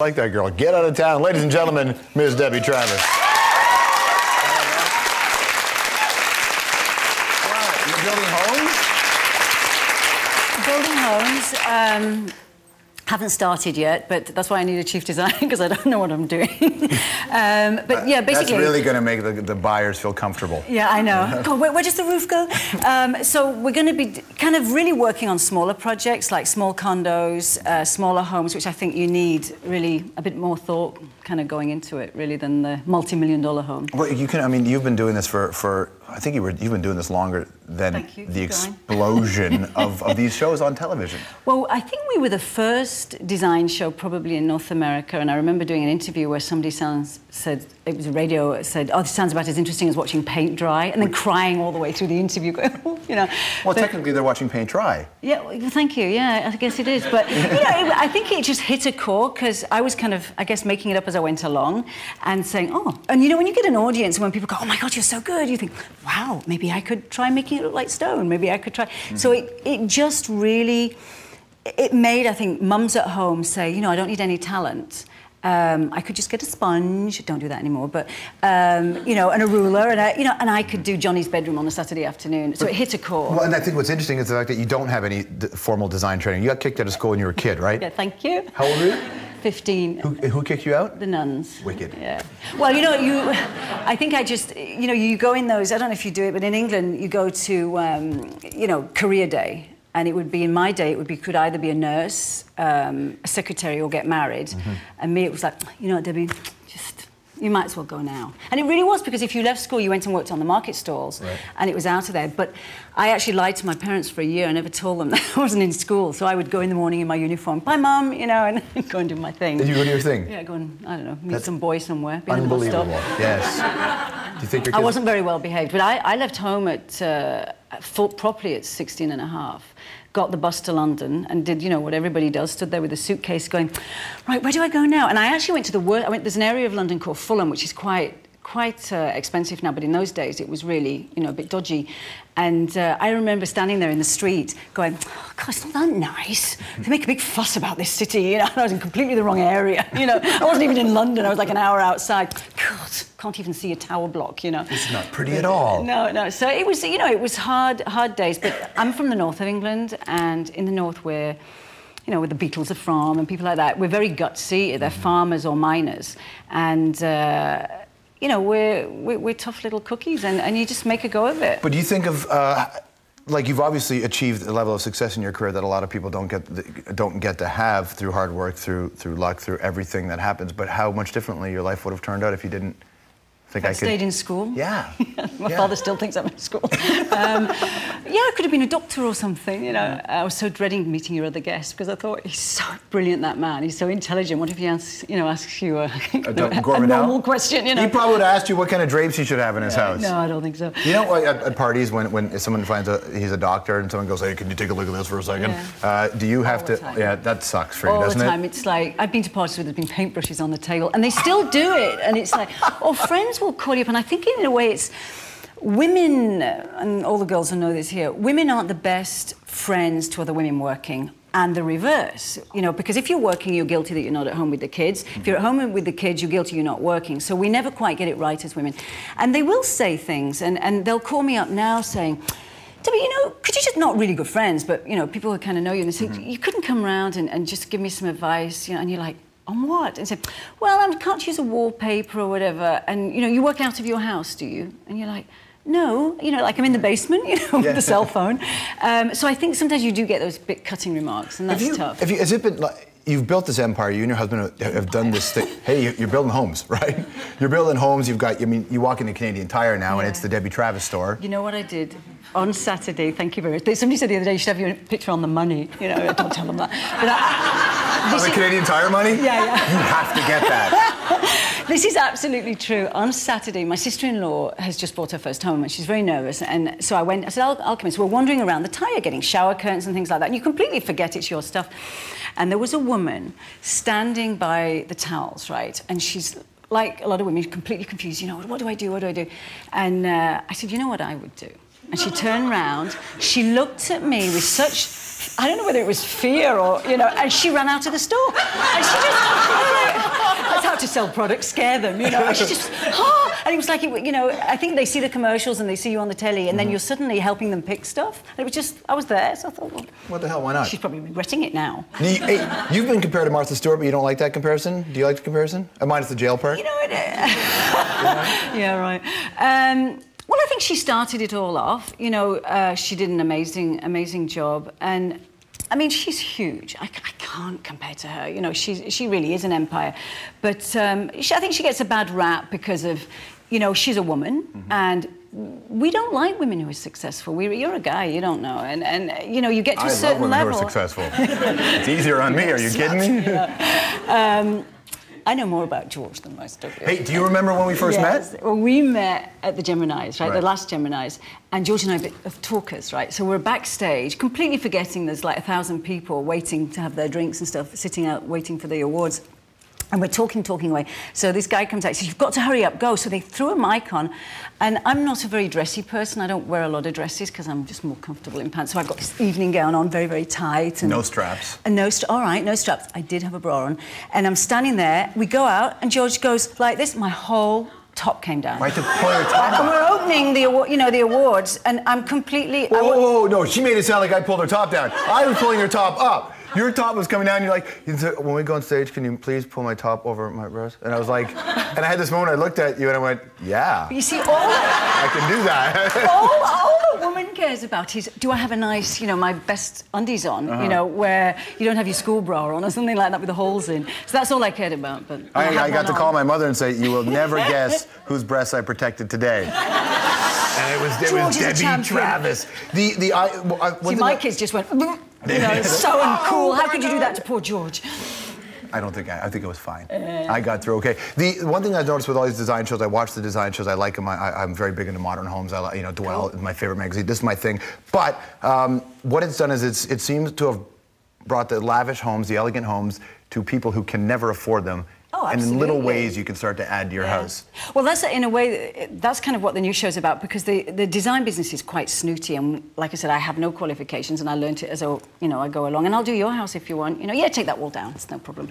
Like that girl. Get out of town. Ladies and gentlemen, Ms. Debbie Travis. Building homes. Haven't started yet, but that's why I need a chief designer, because I don't know what I'm doing. But yeah, basically... That's really going to make the buyers feel comfortable. Yeah, I know. God, where does the roof go? So we're going to be kind of really working on smaller projects, like small condos, smaller homes, which I think you need really a bit more thought kind of going into it, really, than the multi-million-dollar home. Well, you can, I mean, you've been doing this for I think you've been doing this longer than the explosion of these shows on television. Well, I think we were the first design show probably in North America, and I remember doing an interview where somebody said, it was a radio, said, oh, this sounds about as interesting as watching paint dry, and then crying all the way through the interview, going, oh, you know. Well, technically they're watching paint dry. Yeah, well, thank you, yeah, I guess it is. But, you know, I think it just hit a chord, because I was kind of, I guess, making it up as I went along, and saying, oh, and you know, when you get an audience, when people go, oh my God, you're so good, you think, wow, maybe I could try making it look like stone, maybe I could try. Mm-hmm. So it just really, it made, I think, mums at home say, you know, I don't need any talent. I could just get a sponge, don't do that anymore, but, you know, and a ruler, and I could do Johnny's bedroom on a Saturday afternoon. So it hit a chord. Well, and I think what's interesting is the fact that you don't have any formal design training. You got kicked out of school when you were a kid, right? Yeah, thank you. How old were you? 15. Who kicked you out? The nuns. Wicked. Yeah. Well, you know, I think I just, you know, you go in those, I don't know if you do it, but in England, you go to, you know, career day. And it would be, in my day, it would be, could either be a nurse, a secretary, or get married. Mm-hmm. And me, it was like, you know what, Debbie, just, you might as well go now. And it really was, because if you left school, you went and worked on the market stalls, right, and it was out of there. But I actually lied to my parents for a year. I never told them that I wasn't in school. So I would go in the morning in my uniform, bye, Mum, you know, and go and do my thing. Did you go do your thing? Yeah, go and, I don't know, meet some boy somewhere. Unbelievable, yes. Do you think your kids... I wasn't very well behaved, but I left home properly at 16 and a half. Got the bus to London and did, you know, what everybody does, stood there with a suitcase going, right, where do I go now? And I actually went to there's an area of London called Fulham, which is quite expensive now, but in those days it was really, you know, a bit dodgy. And I remember standing there in the street going, oh, God, it's not that nice. They make a big fuss about this city, you know, and I was in completely the wrong area, you know. I wasn't even in London, I was like an hour outside. God, can't even see a tower block, you know. It's not pretty at all. No. So it was, you know, it was hard days, but I'm from the north of England, and in the north we're, you know, where the Beatles are from and people like that, we're very gutsy. They're farmers or miners. And, you know, we're tough little cookies, and you just make a go of it. But do you think of, like, you've obviously achieved a level of success in your career that a lot of people don't get to have through hard work, through luck, through everything that happens. But how much differently your life would have turned out if you didn't think I could... stayed in school? Yeah. My father still thinks I'm in school. Yeah, I could have been a doctor or something, you know. I was so dreading meeting your other guest, because I thought, he's so brilliant, that man. He's so intelligent. What if he asks you a normal question, you know? He probably would have asked you what kind of drapes he should have in his house. No, I don't think so. You know, at parties, when someone finds he's a doctor and someone goes, hey, can you take a look at this for a second? Yeah. Do you have to... Yeah, that sucks for you, doesn't it? All the time. It's like, I've been to parties where there's been paintbrushes on the table, and they still do it. And it's like, or friends will call you up, and I think in a way it's... Women, and all the girls will know this here, women aren't the best friends to other women working, and the reverse. You know, because if you're working, you're guilty that you're not at home with the kids. If you're at home with the kids, you're guilty you're not working. So we never quite get it right as women. And they will say things, and they'll call me up now saying, Debbie, you know, could you just, not really good friends, but, you know, people who kind of know you, and they say, you couldn't come around and just give me some advice, you know, and you're like, on what? And say, well, I can't use a wallpaper or whatever, and, you know, you work out of your house, do you? And you're like, no, you know, like I'm in the basement, you know, with the cell phone. So I think sometimes you do get those bit cutting remarks, and that's tough. Has it been like, you've built this empire, you and your husband have done this thing. Hey, you're building homes, right? You're building homes, you've got, I mean, you walk into Canadian Tire now, and it's the Debbie Travis store. You know what I did? On Saturday, thank you very much. Somebody said the other day, you should have your picture on the money. You know, don't tell them that. But on the Canadian Tire money? Yeah. You have to get that. This is absolutely true. On Saturday, my sister-in-law has just bought her first home, and she's very nervous. And so I said, I'll come in. So we're wandering around the Tire, getting shower curtains and things like that. And you completely forget it's your stuff. And there was a woman standing by the towels, right? And she's, like a lot of women, completely confused. You know, what do I do? What do I do? And I said, you know what I would do? And she turned round, she looked at me with such, I don't know whether it was fear or, you know, and she ran out of the store. And she just, that's how to sell products, scare them, you know. And she just, and it was like, you know, I think they see the commercials and they see you on the telly and then you're suddenly helping them pick stuff. And it was just, I was there, so I thought, well... What the hell, why not? She's probably regretting it now. Hey, you've been compared to Martha Stewart, but you don't like that comparison? Do you like the comparison? Minus the jail part? You know, yeah, right. Well, I think she started it all off. You know, she did an amazing job. And, I mean, she's huge. I can't compare to her. You know, she really is an empire. But I think she gets a bad rap because of, you know, she's a woman. And we don't like women who are successful. You're a guy, you don't know. And you know, you get to a certain level. I love women who are successful. It's easier on me. Are you kidding me? Yeah. I know more about George than most of you. Hey, do you remember when we first met? Well, we met at the Geminis, right? The last Geminis. And George and I are a bit of talkers, right? So we're backstage, completely forgetting there's like 1,000 people waiting to have their drinks and stuff, sitting out waiting for the awards. And we're talking away. So this guy comes out and says, you've got to hurry up, go. So they threw a mic on. And I'm not a very dressy person. I don't wear a lot of dresses because I'm just more comfortable in pants. So I've got this evening gown on, very, very tight. And no straps. And all right, no straps. I did have a bra on. And I'm standing there. We go out and George goes like this. My whole top came down. Right to pull your top And we're opening the awards. And I'm completely... Oh, no, she made it sound like I pulled her top down. I was pulling her top up. Your top was coming down, and you're like, when we go on stage, can you please pull my top over my breast? And I was like, and I had this moment, I looked at you and I went, yeah. You see, I can do that. all a woman cares about is, do I have a nice, you know, my best undies on, you know, where you don't have your school bra on or something like that with the holes in. So that's all I cared about. But I got to call my mother and say, you will never guess whose breasts I protected today. And it was Debbie Travis. See, my kids just went... You know, so uncool. How could you do that to poor George? I think it was fine. I got through okay. The one thing I've noticed with all these design shows, I watch the design shows, I like them. I'm very big into modern homes. I like, you know, Dwell is my favorite magazine. This is my thing. But what it's done is it seems to have brought the lavish homes, the elegant homes, to people who can never afford them. Oh, and in little ways you can start to add to your house. Well, that's in a way, that's kind of what the new show's about, because the design business is quite snooty, and like I said, I have no qualifications, and I learned it as I go along. And I'll do your house if you want. You know, yeah, take that wall down, it's no problem.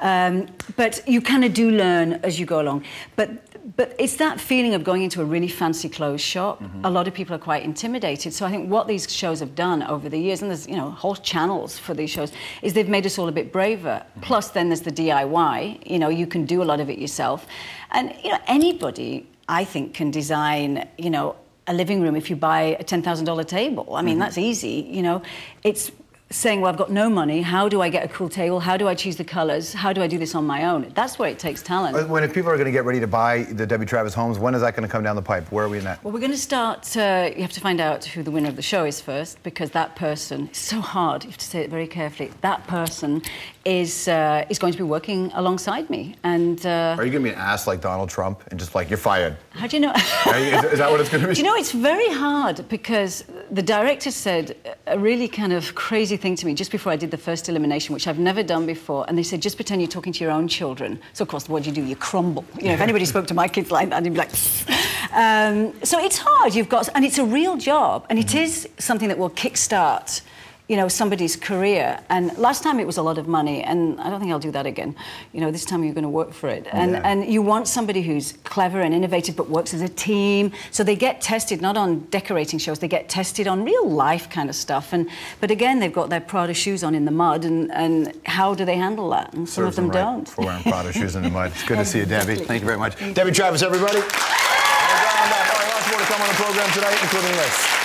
But you kind of do learn as you go along. But it's that feeling of going into a really fancy clothes shop. A lot of people are quite intimidated. So I think what these shows have done over the years, and there's, you know, whole channels for these shows, is they've made us all a bit braver. Plus, then there's the DIY. You know, you can do a lot of it yourself. And, you know, anybody, I think, can design, you know, a living room if you buy a $10,000 table. I mean, that's easy, you know. It's saying, well, I've got no money, how do I get a cool table? How do I choose the colours? How do I do this on my own? That's where it takes talent. If people are going to get ready to buy the Debbie Travis homes, when is that going to come down the pipe? Where are we in that? Well, we're going to start, you have to find out who the winner of the show is first, because that person, it's so hard, you have to say it very carefully, that person is going to be working alongside me. And are you going to be an ass like Donald Trump and just like, you're fired? How do you know? Is that what it's going to be? Do you know, it's very hard, because the director said a really kind of crazy thing to me just before I did the first elimination, which I've never done before, and they said, just pretend you're talking to your own children. So, of course, what do? You crumble. You know, if anybody spoke to my kids like that, they'd be like... so it's hard, and it's a real job, and it is something that will kickstart, you know, somebody's career. And last time it was a lot of money, and I don't think I'll do that again. You know, this time you're going to work for it. And you want somebody who's clever and innovative but works as a team. So they get tested, not on decorating shows, they get tested on real life kind of stuff. But again, they've got their Prada shoes on in the mud, and how do they handle that? And some of them don't. For wearing Prada shoes in the mud. It's good to see you, Debbie. Thank you very much. Debbie Travis, everybody. Lots more to come on the program tonight, including this.